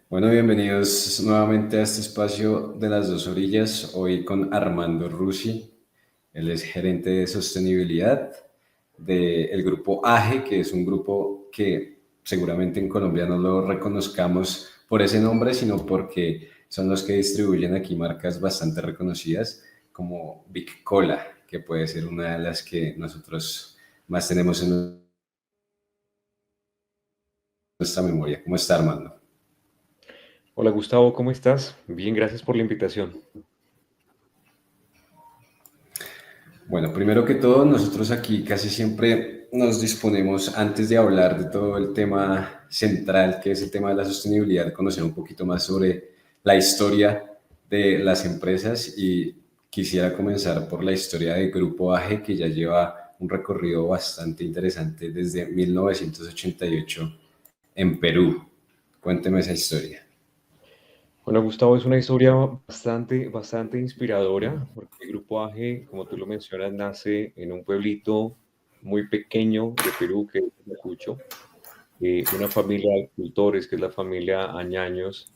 Bueno, bienvenidos nuevamente a este espacio de las dos orillas. Hoy con Armando Rusi. Él es gerente de sostenibilidad del grupo AGE, que es un grupo que seguramente en Colombia no lo reconozcamos por ese nombre, sino porque son los que distribuyen aquí marcas bastante reconocidas como Big Cola, que puede ser una de las que nosotros más tenemos en nuestra memoria. ¿Cómo está, Armando? Hola Gustavo, ¿cómo estás? Bien, gracias por la invitación. Bueno, primero que todo, nosotros aquí casi siempre nos disponemos, antes de hablar de todo el tema central, que es el tema de la sostenibilidad, conocer un poquito más sobre la historia de las empresas y quisiera comenzar por la historia del Grupo AGE, que ya lleva un recorrido bastante interesante desde 1988 en Perú. Cuénteme esa historia. Bueno, Gustavo, es una historia bastante inspiradora, porque el Grupo AGE, como tú lo mencionas, nace en un pueblito muy pequeño de Perú, que es Ayacucho, una familia de agricultores, que es la familia Añaños,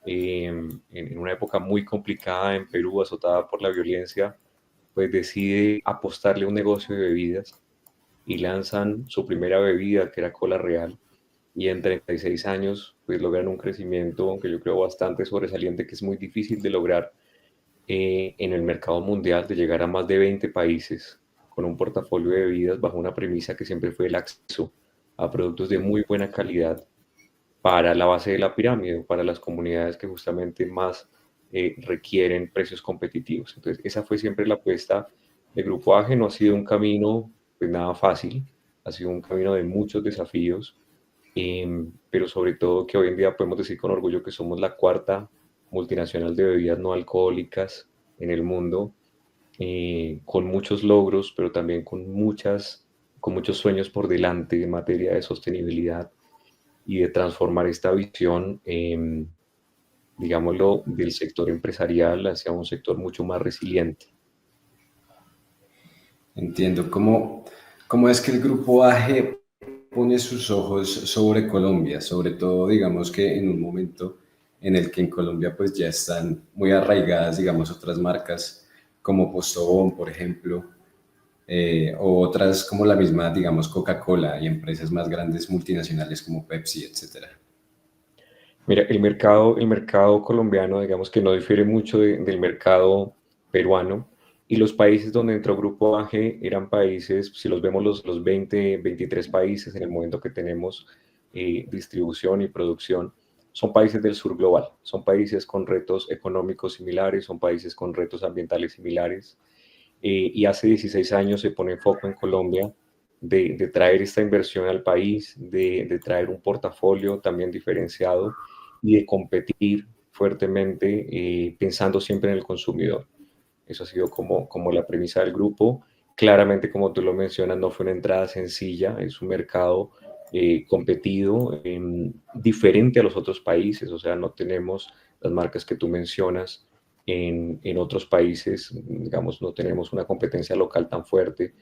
en una época muy complicada en Perú, azotada por la violencia, pues decide apostarle a un negocio de bebidas y lanzan su primera bebida, que era Cola Real, y en 36 años pues logran un crecimiento que yo creo bastante sobresaliente, que es muy difícil de lograr en el mercado mundial, de llegar a más de 20 países con un portafolio de bebidas bajo una premisa que siempre fue el acceso a productos de muy buena calidad para la base de la pirámide, para las comunidades que justamente más requieren precios competitivos. Entonces, esa fue siempre la apuesta de Grupo AGE. No ha sido un camino pues nada fácil, ha sido un camino de muchos desafíos, pero sobre todo que hoy en día podemos decir con orgullo que somos la cuarta multinacional de bebidas no alcohólicas en el mundo, con muchos logros, pero también con muchos sueños por delante en materia de sostenibilidad y de transformar esta visión, digámoslo, del sector empresarial hacia un sector mucho más resiliente. Entiendo. ¿Cómo es que el Grupo AGE pone sus ojos sobre Colombia? Sobre todo, digamos que en un momento en el que en Colombia pues ya están muy arraigadas, digamos, otras marcas como Postobón, por ejemplo, o otras como la misma, digamos, Coca-Cola y empresas más grandes multinacionales como Pepsi, etcétera. Mira, el mercado colombiano, digamos que no difiere mucho del mercado peruano, y los países donde entró Grupo AGE eran países, si los vemos los 20, 23 países en el momento que tenemos distribución y producción, son países del sur global, son países con retos económicos similares, son países con retos ambientales similares, y hace 16 años se pone foco en Colombia de traer esta inversión al país, de traer un portafolio también diferenciado y de competir fuertemente, pensando siempre en el consumidor. Eso ha sido como la premisa del grupo. Claramente, como tú lo mencionas, no fue una entrada sencilla, es un mercado competido, diferente a los otros países, o sea, no tenemos las marcas que tú mencionas en otros países, digamos, no tenemos una competencia local tan fuerte,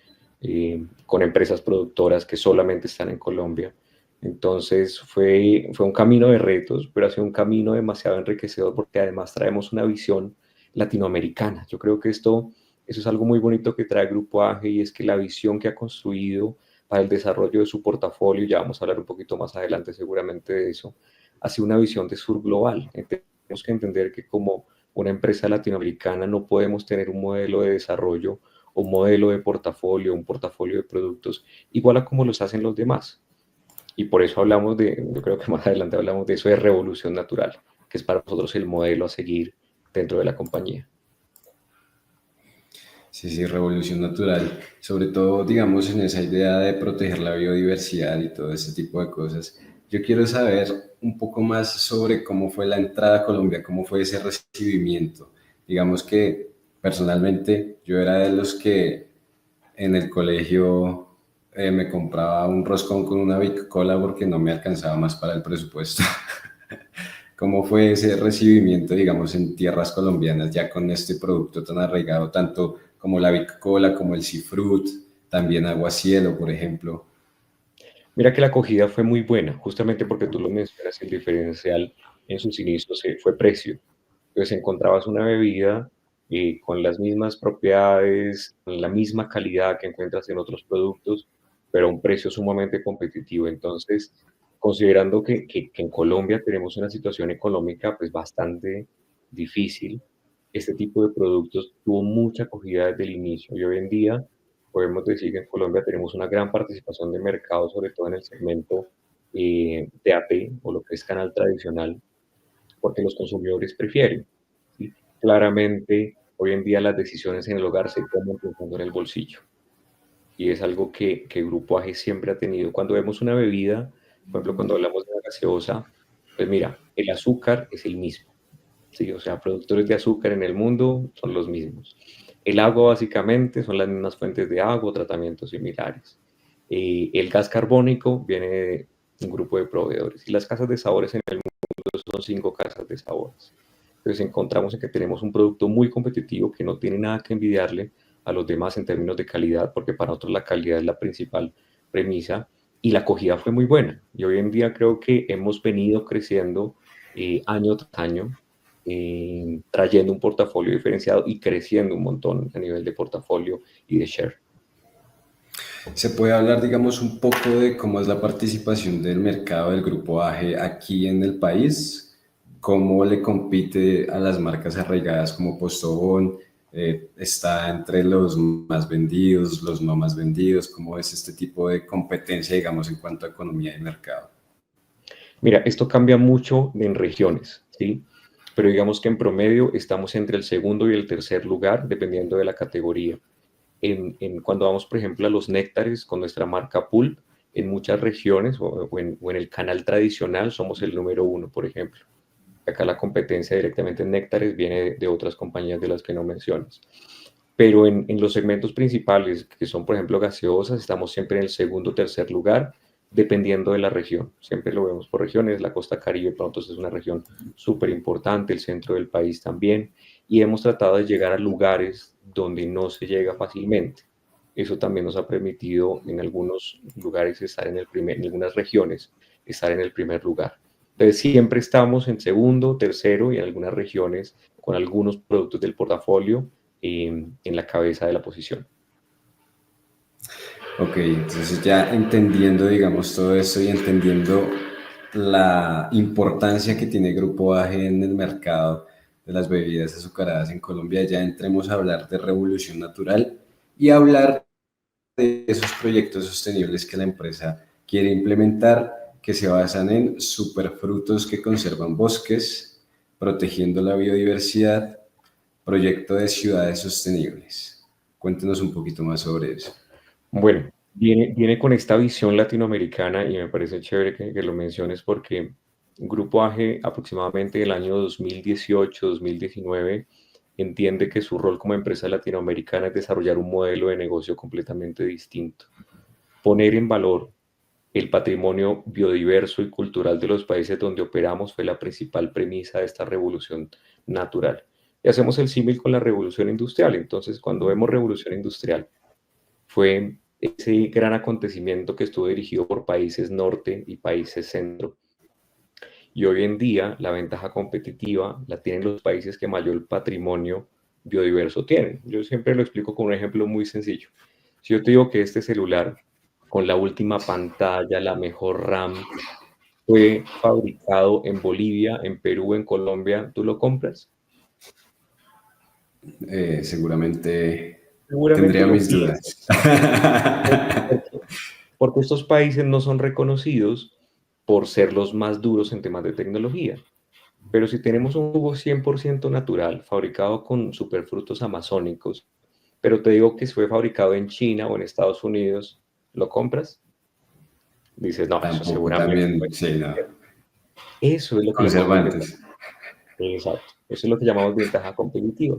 con empresas productoras que solamente están en Colombia. Entonces fue un camino de retos, pero ha sido un camino demasiado enriquecedor porque además traemos una visión latinoamericana. Yo creo que eso es algo muy bonito que trae Grupo AGE, y es que la visión que ha construido para el desarrollo de su portafolio, ya vamos a hablar un poquito más adelante seguramente de eso, ha sido una visión de sur global. Tenemos que entender que como una empresa latinoamericana no podemos tener un modelo de desarrollo, un modelo de portafolio, un portafolio de productos igual a como los hacen los demás. Y por eso hablamos yo creo que más adelante hablamos de eso de revolución natural, que es para nosotros el modelo a seguir dentro de la compañía. Sí, sí, revolución natural. Sobre todo, digamos, en esa idea de proteger la biodiversidad y todo ese tipo de cosas. Yo quiero saber un poco más sobre cómo fue la entrada a Colombia, cómo fue ese recibimiento. Digamos que personalmente yo era de los que en el colegio me compraba un roscón con una Bic Cola porque no me alcanzaba más para el presupuesto. ¿Cómo fue ese recibimiento, digamos, en tierras colombianas ya con este producto tan arraigado, tanto como la Bicola, como el Cifrut, también Aguacielo, por ejemplo? Mira que la acogida fue muy buena, justamente porque tú lo mencionas, el diferencial. en sus inicios fue precio. Entonces encontrabas una bebida con las mismas propiedades, con la misma calidad que encuentras en otros productos, pero a un precio sumamente competitivo. Entonces, considerando que en Colombia tenemos una situación económica pues bastante difícil, este tipo de productos tuvo mucha acogida desde el inicio y hoy en día podemos decir que en Colombia tenemos una gran participación de mercado, sobre todo en el segmento TAP o lo que es canal tradicional, porque los consumidores prefieren. ¿Sí? Claramente, hoy en día las decisiones en el hogar se toman pensando en el bolsillo y es algo que Grupo AG siempre ha tenido. Cuando vemos una bebida, por ejemplo, cuando hablamos de una gaseosa, pues mira, el azúcar es el mismo, ¿sí? O sea, productores de azúcar en el mundo son los mismos. El agua básicamente son las mismas fuentes de agua, tratamientos similares. El gas carbónico viene de un grupo de proveedores y las casas de sabores en el mundo son 5 casas de sabores. Entonces encontramos en que tenemos un producto muy competitivo que no tiene nada que envidiarle a los demás en términos de calidad, porque para nosotros la calidad es la principal premisa y la acogida fue muy buena. Y hoy en día creo que hemos venido creciendo año tras año, trayendo un portafolio diferenciado y creciendo un montón a nivel de portafolio y de share. ¿Se puede hablar, digamos, un poco de cómo es la participación del mercado del grupo AGE aquí en el país? ¿Cómo le compite a las marcas arraigadas como Postobón? ¿Está entre los más vendidos, los no más vendidos? ¿Cómo es este tipo de competencia, digamos, en cuanto a economía y mercado? Mira, esto cambia mucho en regiones, ¿sí? Pero digamos que en promedio estamos entre el segundo y el tercer lugar, dependiendo de la categoría. Cuando vamos, por ejemplo, a los néctares con nuestra marca Pulp, en muchas regiones o en el canal tradicional somos el número uno, por ejemplo. Acá la competencia directamente en néctares viene de otras compañías de las que no mencionas. Pero en los segmentos principales, que son, por ejemplo, gaseosas, estamos siempre en el segundo o tercer lugar, dependiendo de la región. Siempre lo vemos por regiones. La costa Caribe, para nosotros, es una región súper importante, el centro del país también. Y hemos tratado de llegar a lugares donde no se llega fácilmente. Eso también nos ha permitido en algunos lugares estar en algunas regiones, estar en el primer lugar. Entonces siempre estamos en segundo, tercero y en algunas regiones con algunos productos del portafolio en la cabeza de la posición. Ok, entonces ya entendiendo, digamos, todo esto y entendiendo la importancia que tiene Grupo AGE en el mercado de las bebidas azucaradas en Colombia, ya entremos a hablar de Revolución Natural y hablar de esos proyectos sostenibles que la empresa quiere implementar, que se basan en superfrutos que conservan bosques, protegiendo la biodiversidad, proyecto de ciudades sostenibles. Cuéntenos un poquito más sobre eso. Bueno, viene con esta visión latinoamericana y me parece chévere que lo menciones porque Grupo AGE aproximadamente el año 2018-2019 entiende que su rol como empresa latinoamericana es desarrollar un modelo de negocio completamente distinto, poner en valor el patrimonio biodiverso y cultural de los países donde operamos fue la principal premisa de esta revolución natural. Y hacemos el símil con la revolución industrial. Entonces, cuando vemos revolución industrial, fue ese gran acontecimiento que estuvo dirigido por países norte y países centro. Y hoy en día la ventaja competitiva la tienen los países que mayor patrimonio biodiverso tienen. Yo siempre lo explico con un ejemplo muy sencillo. Si yo te digo que este celular con la última pantalla, la mejor RAM, fue fabricado en Bolivia, en Perú, en Colombia, ¿tú lo compras? Seguramente Seguramente tendría lo mis piensas. dudas. Porque estos países no son reconocidos por ser los más duros en temas de tecnología. Pero si tenemos un jugo 100% natural, fabricado con superfrutos amazónicos, pero te digo que fue fabricado en China o en Estados Unidos, ¿lo compras? Dices, no, eso Tampoco, seguramente fue. también, sí, no. Eso es lo que llamamos ventaja. Conservantes. Exacto. Eso es lo que llamamos ventaja competitiva.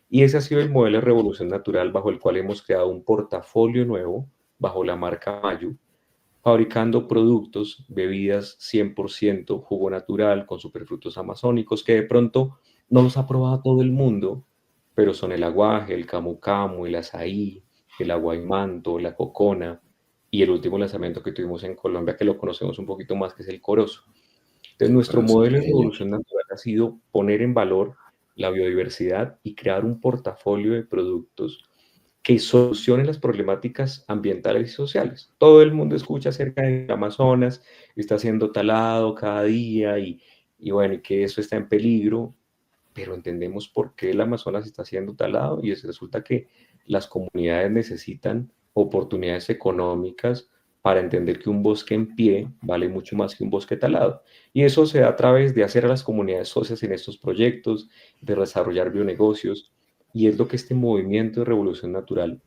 Y ese ha sido el modelo de revolución natural bajo el cual hemos creado un portafolio nuevo bajo la marca Mayu, fabricando productos, bebidas 100% jugo natural con superfrutos amazónicos que de pronto no los ha probado todo el mundo, pero son el aguaje, el camu camu, el azaí, el aguaimanto, la cocona y el último lanzamiento que tuvimos en Colombia que lo conocemos un poquito más que es el corozo. Entonces, nuestro Conoce modelo de pequeño. revolución natural ha sido poner en valor la biodiversidad y crear un portafolio de productos que solucionen las problemáticas ambientales y sociales. Todo el mundo escucha acerca del Amazonas, está siendo talado cada día y bueno, y que eso está en peligro, pero entendemos por qué el Amazonas está siendo talado y resulta que las comunidades necesitan oportunidades económicas para entender que un bosque en pie vale mucho más que un bosque talado. Y eso se da a través de hacer a las comunidades socias en estos proyectos, de desarrollar bionegocios, y es lo que este movimiento de revolución natural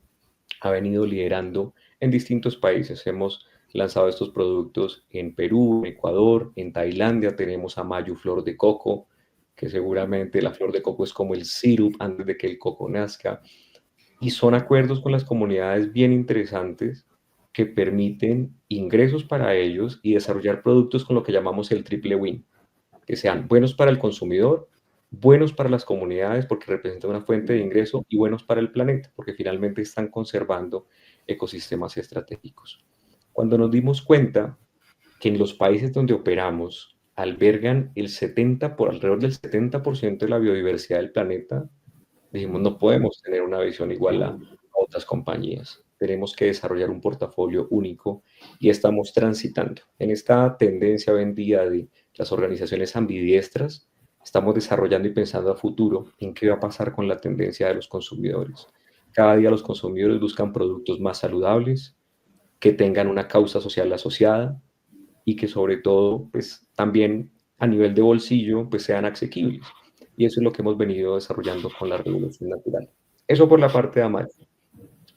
ha venido liderando en distintos países. Hemos lanzado estos productos en Perú, en Ecuador, en Tailandia tenemos a Mayu Flor de Coco, que seguramente la flor de coco es como el sirup antes de que el coco nazca, y son acuerdos con las comunidades bien interesantes que permiten ingresos para ellos y desarrollar productos con lo que llamamos el triple win, que sean buenos para el consumidor, buenos para las comunidades porque representan una fuente de ingreso y buenos para el planeta porque finalmente están conservando ecosistemas estratégicos. Cuando nos dimos cuenta que en los países donde operamos albergan alrededor del 70% de la biodiversidad del planeta, dijimos, no podemos tener una visión igual a otras compañías. Tenemos que desarrollar un portafolio único y estamos transitando. En esta tendencia hoy en día de las organizaciones ambidiestras, estamos desarrollando y pensando a futuro en qué va a pasar con la tendencia de los consumidores. Cada día los consumidores buscan productos más saludables, que tengan una causa social asociada y que sobre todo, pues también a nivel de bolsillo, pues sean asequibles. Y eso es lo que hemos venido desarrollando con la revolución natural. Eso por la parte de Amar.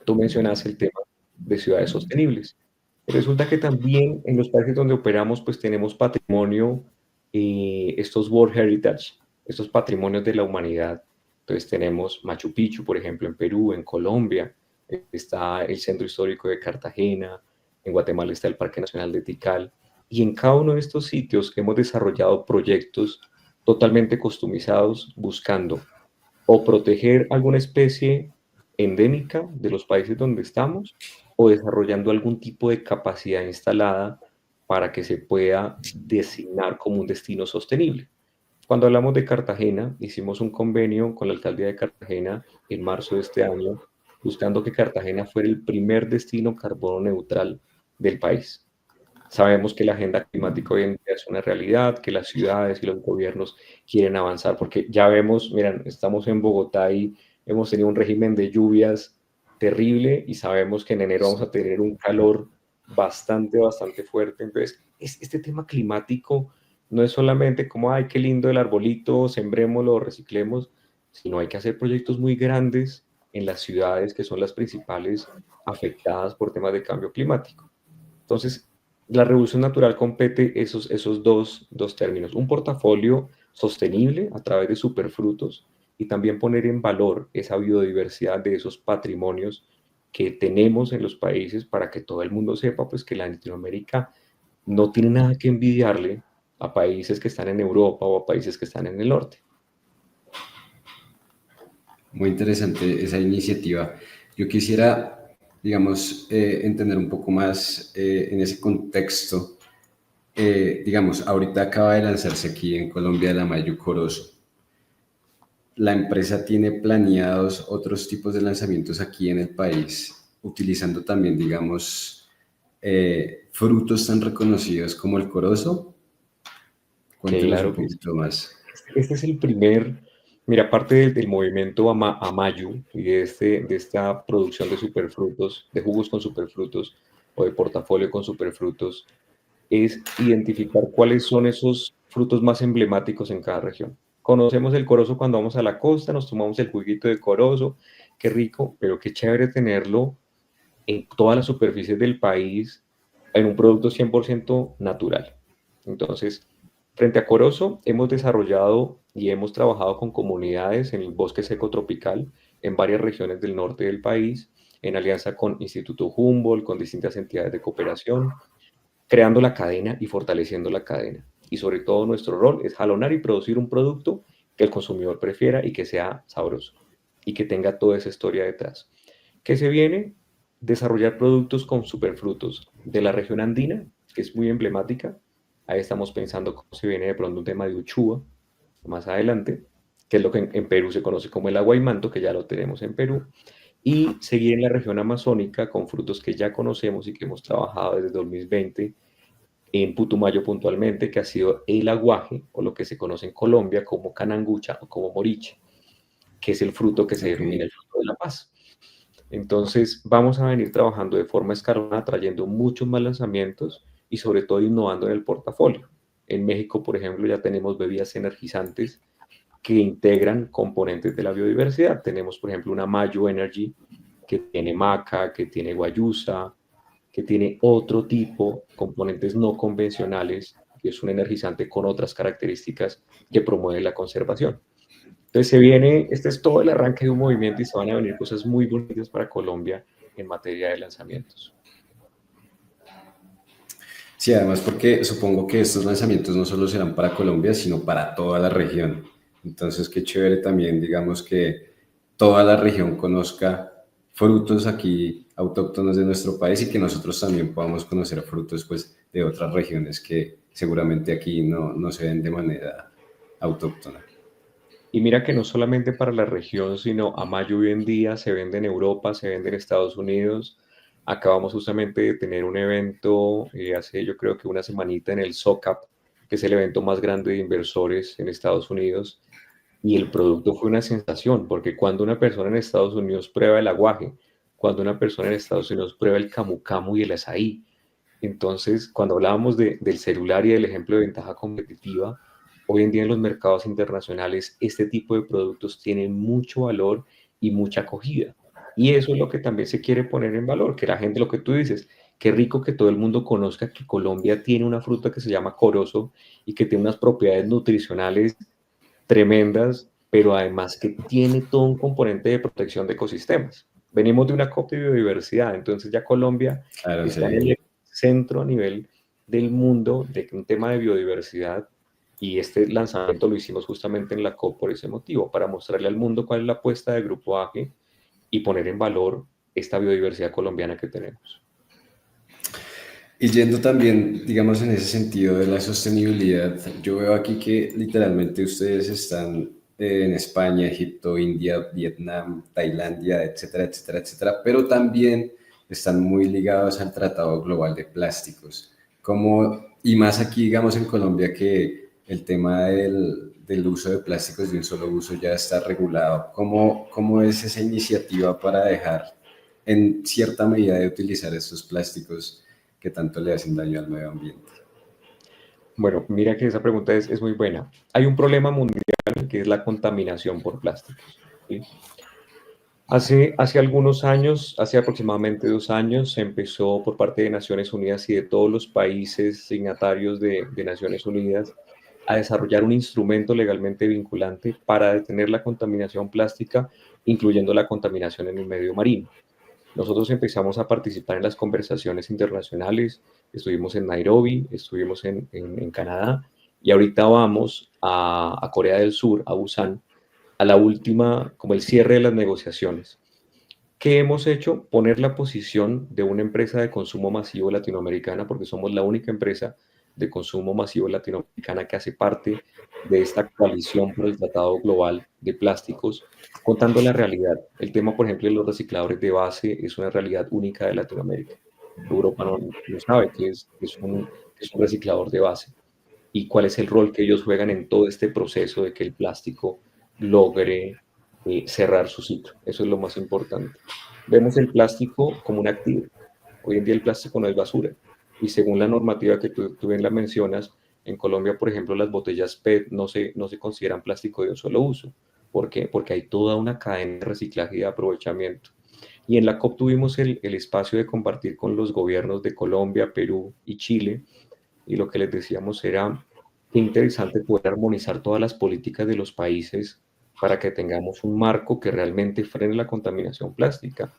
Tú mencionas el tema de ciudades sostenibles. Resulta que también en los países donde operamos, pues tenemos patrimonio, estos World Heritage, estos patrimonios de la humanidad. Entonces tenemos Machu Picchu, por ejemplo, en Perú, en Colombia, está el Centro Histórico de Cartagena, en Guatemala está el Parque Nacional de Tikal, y en cada uno de estos sitios hemos desarrollado proyectos totalmente customizados buscando o proteger alguna especie endémica de los países donde estamos o desarrollando algún tipo de capacidad instalada para que se pueda designar como un destino sostenible. Cuando hablamos de Cartagena, hicimos un convenio con la alcaldía de Cartagena en marzo de este año, buscando que Cartagena fuera el primer destino carbono neutral del país. Sabemos que la agenda climática hoy en día es una realidad, que las ciudades y los gobiernos quieren avanzar, porque ya vemos, miren, estamos en Bogotá y hemos tenido un régimen de lluvias terrible y sabemos que en enero vamos a tener un calor bastante fuerte. Entonces, este tema climático no es solamente como, ay, qué lindo el arbolito, sembrémoslo, reciclemos, sino hay que hacer proyectos muy grandes en las ciudades que son las principales afectadas por temas de cambio climático. Entonces, la revolución natural compete esos dos términos, un portafolio sostenible a través de superfrutos y también poner en valor esa biodiversidad de esos patrimonios que tenemos en los países para que todo el mundo sepa pues que la Latinoamérica no tiene nada que envidiarle a países que están en Europa o a países que están en el norte. Muy interesante esa iniciativa. Yo quisiera, digamos, entender un poco más en ese contexto. Digamos, ahorita acaba de lanzarse aquí en Colombia la Mayu Corozo. La empresa tiene planeados otros tipos de lanzamientos aquí en el país, utilizando también, digamos, frutos tan reconocidos como el corozo. Cuéntenos un Claro que sí. poquito más. Este es el primer, mira, parte del movimiento Amayu y de esta producción de superfrutos, de jugos con superfrutos o de portafolio con superfrutos, es identificar cuáles son esos frutos más emblemáticos en cada región. Conocemos el corozo cuando vamos a la costa, nos tomamos el juguito de corozo, qué rico, pero qué chévere tenerlo en todas las superficies del país en un producto 100% natural. Entonces, frente a Corozo, hemos desarrollado y hemos trabajado con comunidades en el bosque seco tropical en varias regiones del norte del país, en alianza con Instituto Humboldt, con distintas entidades de cooperación, creando la cadena y fortaleciendo la cadena. Y sobre todo nuestro rol es jalonar y producir un producto que el consumidor prefiera y que sea sabroso y que tenga toda esa historia detrás. ¿Qué se viene? Desarrollar productos con superfrutos de la región andina, que es muy emblemática, Ahí estamos pensando cómo se viene de pronto un tema de Uchua más adelante, que es lo que en Perú se conoce como el aguaymanto, que ya lo tenemos en Perú, y seguir en la región amazónica con frutos que ya conocemos y que hemos trabajado desde 2020 en Putumayo puntualmente, que ha sido el aguaje, o lo que se conoce en Colombia como canangucha o como moriche, que es el fruto que se Ok. denomina el fruto de la paz. Entonces, vamos a venir trabajando de forma escalonada, trayendo muchos más lanzamientos y sobre todo innovando en el portafolio. En México, por ejemplo, ya tenemos bebidas energizantes que integran componentes de la biodiversidad. Tenemos, por ejemplo, una Mayo Energy que tiene maca, que tiene guayusa, que tiene otro tipo, componentes no convencionales, que es un energizante con otras características que promueve la conservación. Entonces se viene, este es todo el arranque de un movimiento y se van a venir cosas muy bonitas para Colombia en materia de lanzamientos. Sí, además porque supongo que estos lanzamientos no solo serán para Colombia, sino para toda la región. Entonces, qué chévere también, digamos, que toda la región conozca frutos aquí autóctonos de nuestro país y que nosotros también podamos conocer frutos pues, de otras regiones que seguramente aquí no se ven de manera autóctona. Y mira que no solamente para la región, sino a mayo hoy en día se vende en Europa, se vende en Estados Unidos. Acabamos justamente de tener un evento hace yo creo que una semanita en el SOCAP, que es el evento más grande de inversores en Estados Unidos. Y el producto fue una sensación, porque cuando una persona en Estados Unidos prueba el aguaje, cuando una persona en Estados Unidos prueba el camu camu y el azaí, entonces cuando hablábamos del celular y del ejemplo de ventaja competitiva, hoy en día en los mercados internacionales este tipo de productos tienen mucho valor y mucha acogida. Y eso es lo que también se quiere poner en valor, que la gente, lo que tú dices, qué rico que todo el mundo conozca que Colombia tiene una fruta que se llama corozo y que tiene unas propiedades nutricionales tremendas, pero además que tiene todo un componente de protección de ecosistemas. Venimos de una COP de biodiversidad, entonces ya Colombia Claro, está en sí. el centro a nivel del mundo de un tema de biodiversidad y este lanzamiento lo hicimos justamente en la COP por ese motivo, para mostrarle al mundo cuál es la apuesta de Grupo AGE y poner en valor esta biodiversidad colombiana que tenemos. Y yendo también, digamos, en ese sentido de la sostenibilidad, yo veo aquí que literalmente ustedes están en España, Egipto, India, Vietnam, Tailandia, etcétera, etcétera, etcétera, pero también están muy ligados al Tratado Global de Plásticos. Como, y más aquí, digamos, en Colombia, que el tema del uso de plásticos de un solo uso ya está regulado. ¿Cómo es esa iniciativa para dejar en cierta medida de utilizar estos plásticos que tanto le hacen daño al medio ambiente? Bueno, mira que esa pregunta es muy buena. Hay un problema mundial que es la contaminación por plásticos. ¿Sí? Hace algunos años, hace aproximadamente 2 años, se empezó por parte de Naciones Unidas y de todos los países signatarios de Naciones Unidas a desarrollar un instrumento legalmente vinculante para detener la contaminación plástica, incluyendo la contaminación en el medio marino. Nosotros empezamos a participar en las conversaciones internacionales, estuvimos en Nairobi, estuvimos en Canadá y ahorita vamos a Corea del Sur, a Busan, a la última, como el cierre de las negociaciones. ¿Qué hemos hecho? Poner la posición de una empresa de consumo masivo latinoamericana, porque somos la única empresa de consumo masivo latinoamericana que hace parte de esta coalición por el Tratado Global de Plásticos, contando la realidad. El tema, por ejemplo, de los recicladores de base es una realidad única de Latinoamérica. Europa no sabe qué es un reciclador de base y cuál es el rol que ellos juegan en todo este proceso de que el plástico logre cerrar su ciclo. Eso es lo más importante. Vemos el plástico como un activo. Hoy en día el plástico no es basura. Y según la normativa que tú bien la mencionas, en Colombia, por ejemplo, las botellas PET no se consideran plástico de un solo uso. ¿Por qué? Porque hay toda una cadena de reciclaje y de aprovechamiento. Y en la COP tuvimos el espacio de compartir con los gobiernos de Colombia, Perú y Chile y lo que les decíamos era qué interesante poder armonizar todas las políticas de los países para que tengamos un marco que realmente frene la contaminación plástica.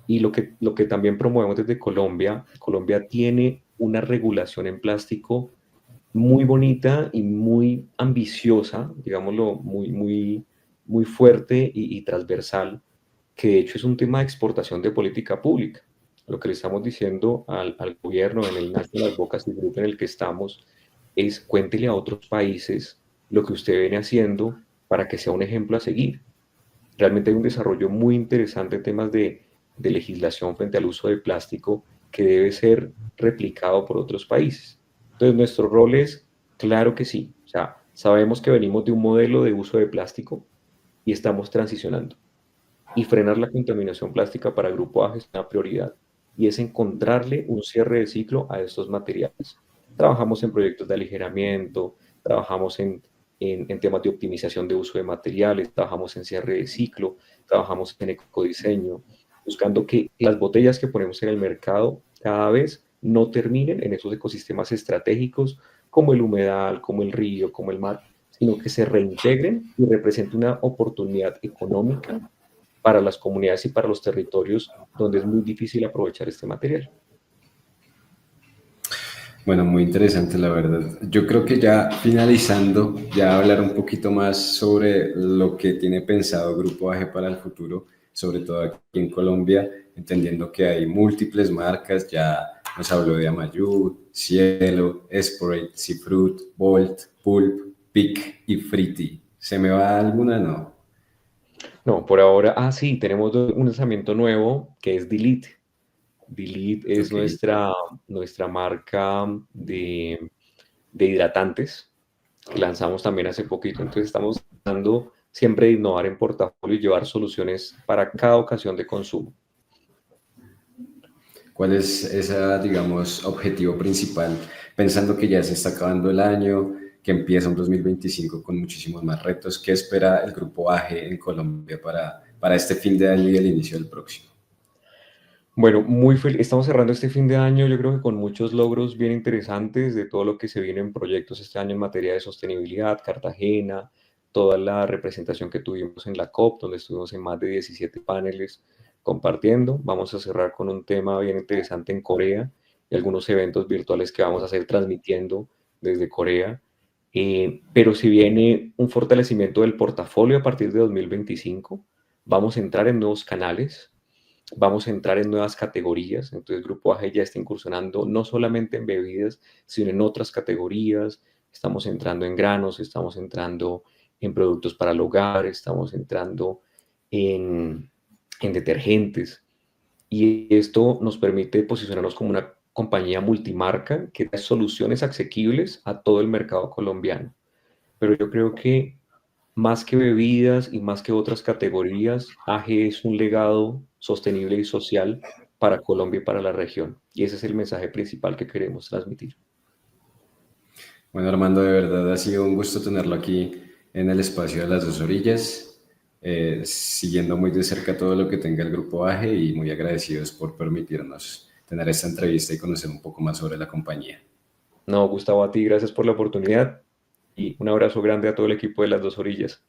Y lo que también promovemos desde Colombia, Colombia tiene una regulación en plástico muy bonita y muy ambiciosa, digámoslo, muy fuerte y transversal, que de hecho es un tema de exportación de política pública. Lo que le estamos diciendo al gobierno en el National Advocacy Group en el que estamos es cuéntele a otros países lo que usted viene haciendo para que sea un ejemplo a seguir. Realmente hay un desarrollo muy interesante en temas de legislación frente al uso de plástico que debe ser replicado por otros países. Entonces, nuestro rol es, claro que sí, o sea, sabemos que venimos de un modelo de uso de plástico y estamos transicionando. Y frenar la contaminación plástica para Grupo AGE es una prioridad y es encontrarle un cierre de ciclo a estos materiales. Trabajamos en proyectos de aligeramiento, trabajamos en temas de optimización de uso de materiales, trabajamos en cierre de ciclo, trabajamos en ecodiseño, buscando que las botellas que ponemos en el mercado cada vez no terminen en esos ecosistemas estratégicos como el humedal, como el río, como el mar, sino que se reintegren y representen una oportunidad económica para las comunidades y para los territorios donde es muy difícil aprovechar este material. Bueno, muy interesante la verdad. Yo creo que ya finalizando, ya hablar un poquito más sobre lo que tiene pensado Grupo AG para el futuro, sobre todo aquí en Colombia, entendiendo que hay múltiples marcas, ya nos habló de Amayud, Cielo, Esporate, Seafruit, Bolt, Pulp, Pic y Friti. ¿Se me va alguna? No. No, por ahora, sí, tenemos un lanzamiento nuevo que es Delete. Delete es Ok. nuestra marca de hidratantes que lanzamos también hace poquito. Entonces estamos tratando siempre de innovar en portafolio y llevar soluciones para cada ocasión de consumo. ¿Cuál es ese, digamos, objetivo principal? Pensando que ya se está acabando el año, que empieza un 2025 con muchísimos más retos, ¿qué espera el grupo AGE en Colombia para este fin de año y el inicio del próximo? Bueno, muy feliz. Estamos cerrando este fin de año, yo creo que con muchos logros bien interesantes de todo lo que se viene en proyectos este año en materia de sostenibilidad, Cartagena, toda la representación que tuvimos en la COP, donde estuvimos en más de 17 paneles compartiendo. Vamos a cerrar con un tema bien interesante en Corea y algunos eventos virtuales que vamos a hacer transmitiendo desde Corea. Pero si viene un fortalecimiento del portafolio a partir de 2025, vamos a entrar en nuevos canales, vamos a entrar en nuevas categorías. Entonces, Grupo AG ya está incursionando no solamente en bebidas, sino en otras categorías. Estamos entrando en granos, estamos entrando en productos para el hogar, estamos entrando en, en detergentes. Y esto nos permite posicionarnos como una compañía multimarca que da soluciones asequibles a todo el mercado colombiano. Pero yo creo que más que bebidas y más que otras categorías, AGE es un legado sostenible y social para Colombia y para la región. Y ese es el mensaje principal que queremos transmitir. Bueno, Armando, de verdad ha sido un gusto tenerlo aquí en el espacio de las dos orillas, siguiendo muy de cerca todo lo que tenga el grupo AGE y muy agradecidos por permitirnos tener esta entrevista y conocer un poco más sobre la compañía. No, Gustavo, a ti, gracias por la oportunidad y un abrazo grande a todo el equipo de las dos orillas.